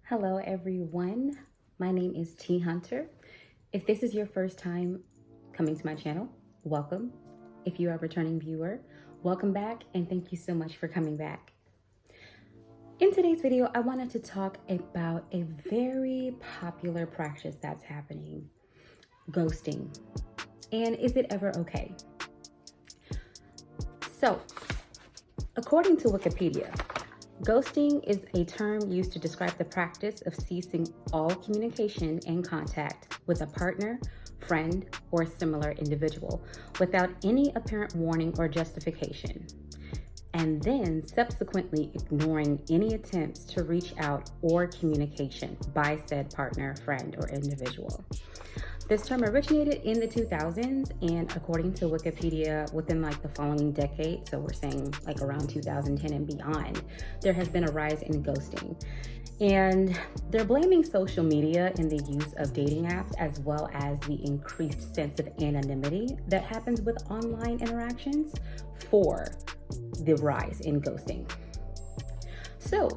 Hello, everyone. My name is T Hunter. If this is your first time coming to my channel, welcome. If you are a returning viewer, welcome back, and thank you so much for coming back. In today's video, I wanted to talk about a very popular practice that's happening, ghosting. And is it ever okay? So, according to Wikipedia, ghosting is a term used to describe the practice of ceasing all communication and contact with a partner, friend, or similar individual without any apparent warning or justification, and then subsequently ignoring any attempts to reach out or communication by said partner, friend, or individual. This term originated in the 2000s, and according to Wikipedia, within the following decade, so we're saying around 2010 and beyond, there has been a rise in ghosting. And they're blaming social media and the use of dating apps, as well as the increased sense of anonymity that happens with online interactions for the rise in ghosting. So,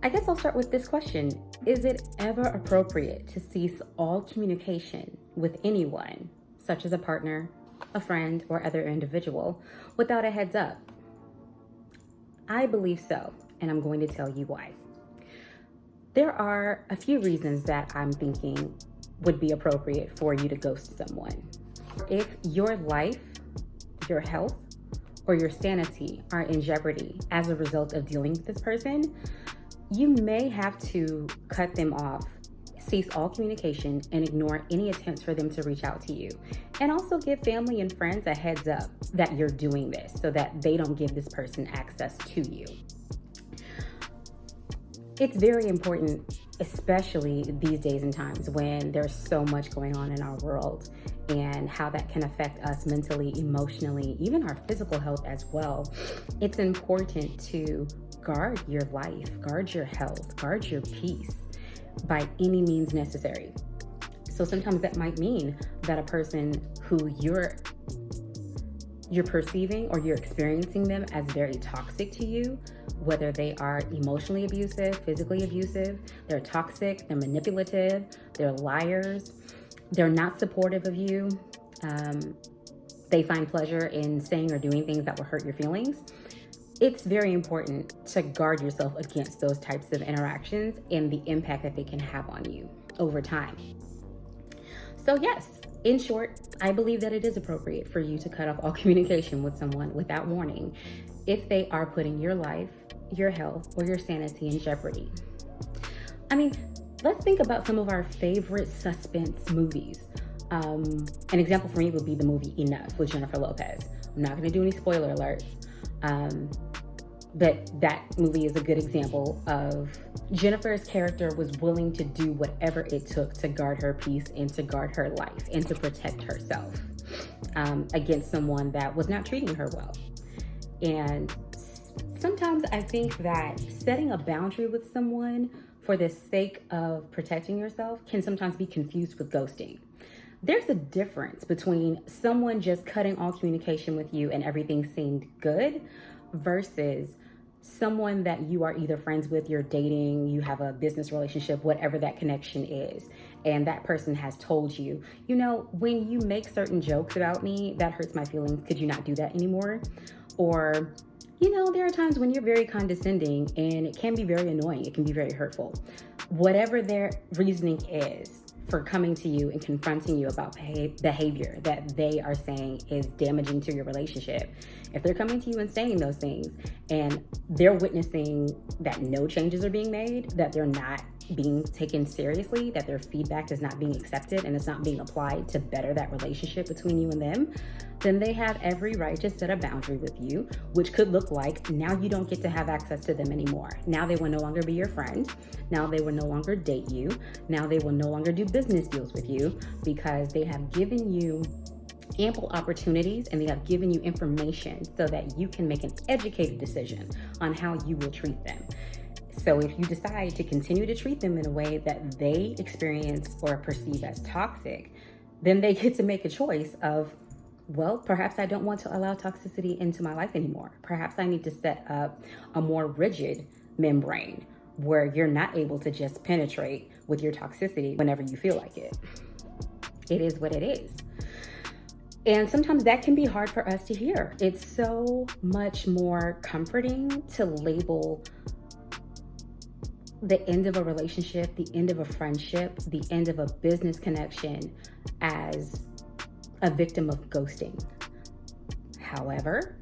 I guess I'll start with this question. Is it ever appropriate to cease all communication with anyone, such as a partner, a friend, or other individual, without a heads up? I believe so, and I'm going to tell you why. There are a few reasons that I'm thinking would be appropriate for you to ghost someone. If your life, your health, or your sanity are in jeopardy as a result of dealing with this person, you may have to cut them off, cease all communication, and ignore any attempts for them to reach out to you. And also give family and friends a heads up that you're doing this so that they don't give this person access to you. It's very important, especially these days and times when there's so much going on in our world and how that can affect us mentally, emotionally, even our physical health as well. It's important to guard your life, guard your health, guard your peace by any means necessary. So sometimes that might mean that a person who you're perceiving or you're experiencing them as very toxic to you, whether they are emotionally abusive, physically abusive, they're toxic, they're manipulative, they're liars, they're not supportive of you, they find pleasure in saying or doing things that will hurt your feelings. It's very important to guard yourself against those types of interactions and the impact that they can have on you over time. So yes, in short, I believe that it is appropriate for you to cut off all communication with someone without warning if they are putting your life, your health, or your sanity in jeopardy. I mean, let's think about some of our favorite suspense movies. An example for me would be the movie Enough with Jennifer Lopez. I'm not going to do any spoiler alerts. But that movie is a good example of Jennifer's character was willing to do whatever it took to guard her peace and to guard her life and to protect herself against someone that was not treating her well. And sometimes I think that setting a boundary with someone for the sake of protecting yourself can sometimes be confused with ghosting. There's a difference between someone just cutting all communication with you and everything seemed good versus someone that you are either friends with, you're dating, you have a business relationship, whatever that connection is, and that person has told you, when you make certain jokes about me, that hurts my feelings. Could you not do that anymore? Or, there are times when you're very condescending and it can be very annoying. It can be very hurtful. Whatever their reasoning is for coming to you and confronting you about behavior that they are saying is damaging to your relationship. If they're coming to you and saying those things and they're witnessing that no changes are being made, that they're not being taken seriously, that their feedback is not being accepted and it's not being applied to better that relationship between you and them, then they have every right to set a boundary with you, which could look like now you don't get to have access to them anymore. Now they will no longer be your friend. Now they will no longer date you. Now they will no longer do business deals with you because they have given you ample opportunities and they have given you information so that you can make an educated decision on how you will treat them. So if you decide to continue to treat them in a way that they experience or perceive as toxic, then they get to make a choice of, well, perhaps I don't want to allow toxicity into my life anymore. Perhaps I need to set up a more rigid membrane where you're not able to just penetrate with your toxicity whenever you feel like it. It is what it is. And sometimes that can be hard for us to hear. It's so much more comforting to label the end of a relationship, the end of a friendship, the end of a business connection as a victim of ghosting. However,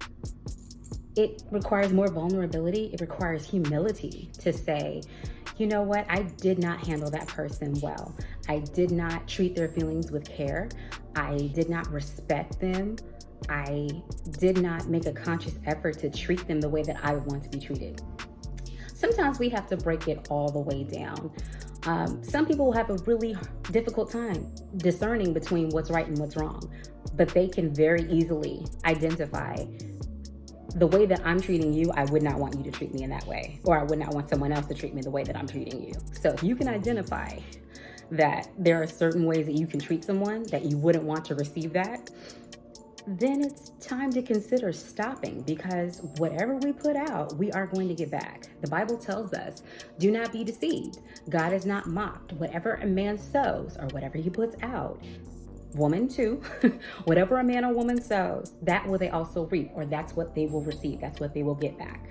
it requires more vulnerability. It requires humility to say, you know what? I did not handle that person well. I did not treat their feelings with care. I did not respect them. I did not make a conscious effort to treat them the way that I would want to be treated. Sometimes we have to break it all the way down. Some people will have a really difficult time discerning between what's right and what's wrong, but they can very easily identify the way that I'm treating you. I would not want you to treat me in that way, or I would not want someone else to treat me the way that I'm treating you. So if you can identify that there are certain ways that you can treat someone that you wouldn't want to receive that, then it's time to consider stopping, because whatever we put out, we are going to get back. The Bible tells us, do not be deceived. God is not mocked. Whatever a man sows or whatever he puts out, woman too, whatever a man or woman sows, that will they also reap, or that's what they will receive. That's what they will get back.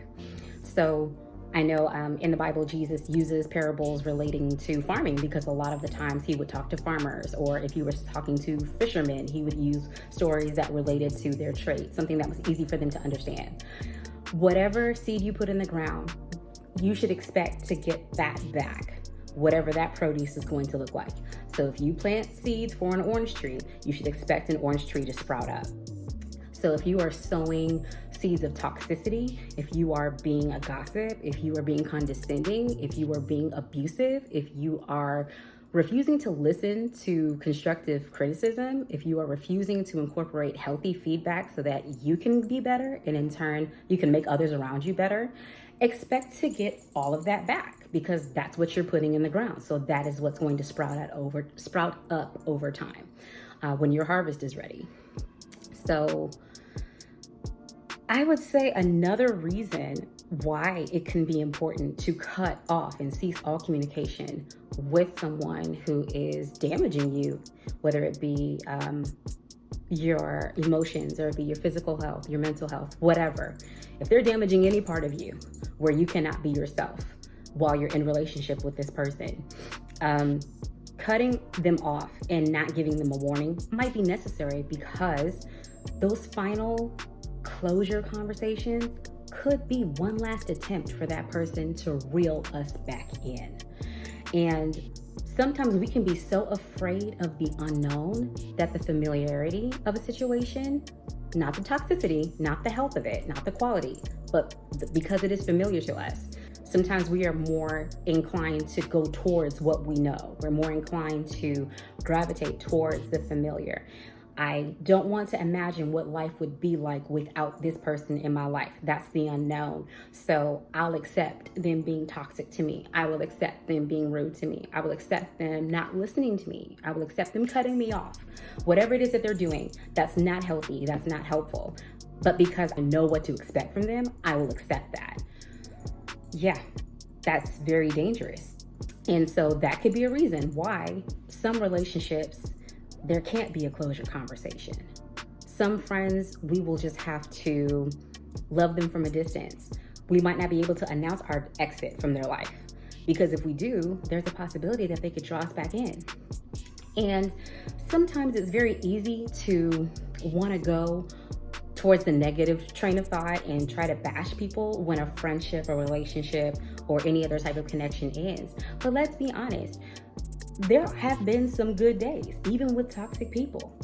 So I know in the Bible, Jesus uses parables relating to farming, because a lot of the times he would talk to farmers, or if he was talking to fishermen, he would use stories that related to their trade, something that was easy for them to understand. Whatever seed you put in the ground, you should expect to get that back, whatever that produce is going to look like. So if you plant seeds for an orange tree, you should expect an orange tree to sprout up. So if you are sowing seeds of toxicity, if you are being a gossip, if you are being condescending, if you are being abusive, if you are refusing to listen to constructive criticism, if you are refusing to incorporate healthy feedback so that you can be better and in turn you can make others around you better, expect to get all of that back, because that's what you're putting in the ground. So that is what's going to sprout up over time when your harvest is ready. So I would say another reason why it can be important to cut off and cease all communication with someone who is damaging you, whether it be your emotions, or it be your physical health, your mental health, whatever. If they're damaging any part of you where you cannot be yourself while you're in relationship with this person, cutting them off and not giving them a warning might be necessary, because those final closure conversations could be one last attempt for that person to reel us back in. And sometimes we can be so afraid of the unknown that the familiarity of a situation, not the toxicity, not the health of it, not the quality, but because it is familiar to us, sometimes we are more inclined to go towards what we know. We're more inclined to gravitate towards the familiar. I don't want to imagine what life would be like without this person in my life. That's the unknown. So I'll accept them being toxic to me. I will accept them being rude to me. I will accept them not listening to me. I will accept them cutting me off. Whatever it is that they're doing, that's not healthy. That's not helpful. But because I know what to expect from them, I will accept that. Yeah, that's very dangerous. And so that could be a reason why some relationships, there can't be a closure conversation. Some friends, we will just have to love them from a distance. We might not be able to announce our exit from their life, because if we do, there's a possibility that they could draw us back in. And sometimes it's very easy to want to go towards the negative train of thought and try to bash people when a friendship or relationship or any other type of connection ends. But let's be honest, there have been some good days, even with toxic people.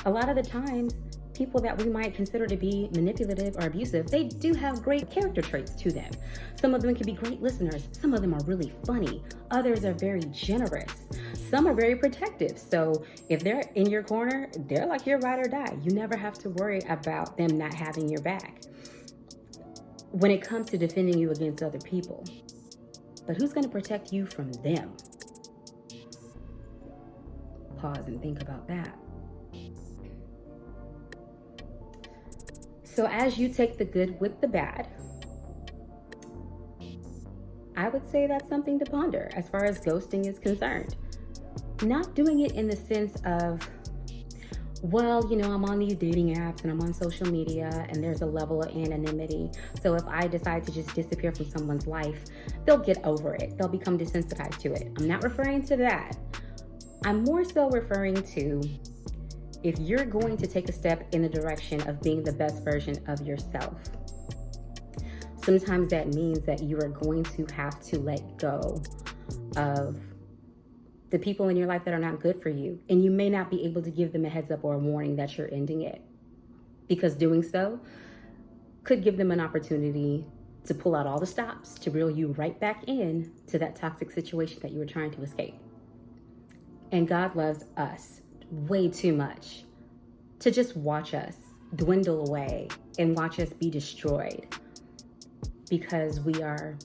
A lot of the times, people that we might consider to be manipulative or abusive, they do have great character traits to them. Some of them can be great listeners. Some of them are really funny. Others are very generous. Some are very protective. So if they're in your corner, they're like your ride or die. You never have to worry about them not having your back when it comes to defending you against other people. But who's going to protect you from them? Pause and think about that. So as you take the good with the bad, I would say that's something to ponder as far as ghosting is concerned. Not doing it in the sense of, well, I'm on these dating apps and I'm on social media and there's a level of anonymity. So if I decide to just disappear from someone's life, they'll get over it. They'll become desensitized to it. I'm not referring to that. I'm more so referring to, if you're going to take a step in the direction of being the best version of yourself, sometimes that means that you are going to have to let go of the people in your life that are not good for you. And you may not be able to give them a heads up or a warning that you're ending it, because doing so could give them an opportunity to pull out all the stops to reel you right back in to that toxic situation that you were trying to escape. And God loves us way too much to just watch us dwindle away and watch us be destroyed because we are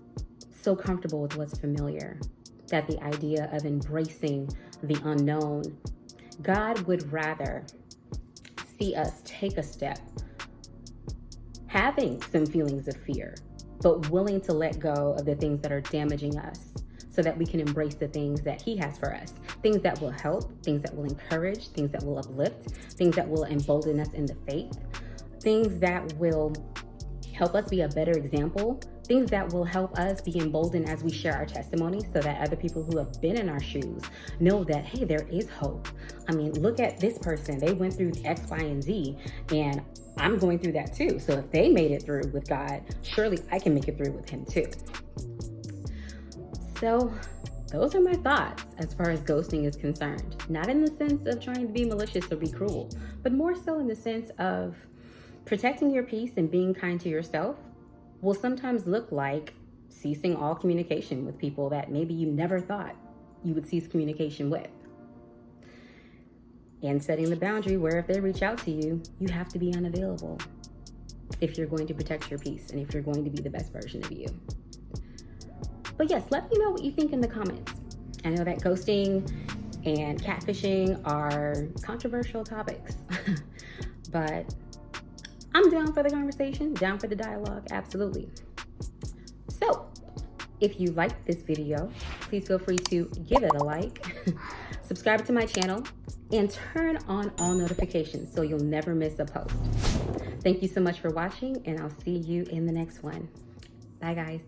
so comfortable with what's familiar, that the idea of embracing the unknown, God would rather see us take a step, having some feelings of fear, but willing to let go of the things that are damaging us so that we can embrace the things that He has for us. Things that will help, things that will encourage, things that will uplift, things that will embolden us in the faith, things that will help us be a better example, things that will help us be emboldened as we share our testimonies so that other people who have been in our shoes know that, hey, there is hope. I mean, look at this person. They went through X, Y, and Z, and I'm going through that too. So if they made it through with God, surely I can make it through with Him too. So those are my thoughts as far as ghosting is concerned. Not in the sense of trying to be malicious or be cruel, but more so in the sense of protecting your peace and being kind to yourself will sometimes look like ceasing all communication with people that maybe you never thought you would cease communication with. And setting the boundary where if they reach out to you, you have to be unavailable if you're going to protect your peace and if you're going to be the best version of you. But yes, let me know what you think in the comments. I know that ghosting and catfishing are controversial topics, but I'm down for the conversation, down for the dialogue, absolutely. So, if you liked this video, please feel free to give it a like, subscribe to my channel, and turn on all notifications so you'll never miss a post. Thank you so much for watching, and I'll see you in the next one. Bye, guys.